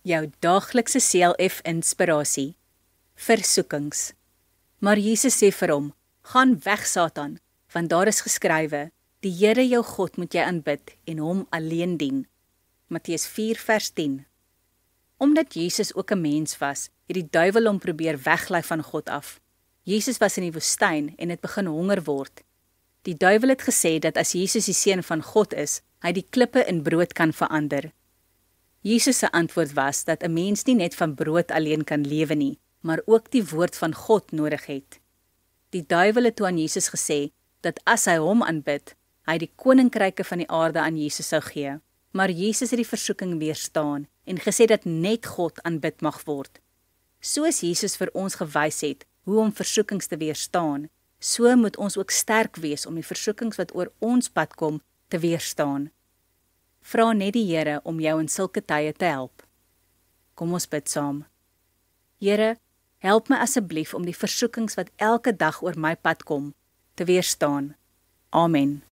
Jou daaglikse CLF inspirasie. Versoekings. Maar Jesus sê vir hom, gaan weg Satan, want daar is geskrywe, die Here jou God moet jy aanbid en hom alleen dien. Matteus 4 vers 10. Omdat Jesus ook 'n mens was, het die duiwel hom probeer weglei van God af. Jesus was in die woestyn en het begin honger word. Die duiwel het gesê dat as Jesus die seun van God is, hy die klippe in brood kan verander. Jesus se antwoord was dat 'n mens nie net van brood alleen kan lewe nie, maar ook die woord van God nodig het. Die duiwel het toe aan Jesus gesê dat as hy hom aanbid, hy die koninkryke van die aarde aan Jesus sou gee. Maar Jesus het die versoeking weerstaan en gesê dat net God aanbid mag word. Soos Jesus vir ons gewys het hoe om versoekings te weerstaan, so moet ons ook sterk wees om die versoekings wat oor ons pad kom te weerstaan. Vra net die Here om jou in sulke tye te help. Kom ons bid saam. Here, help my asseblief om die versoekings wat elke dag oor my pad kom, te weerstaan. Amen.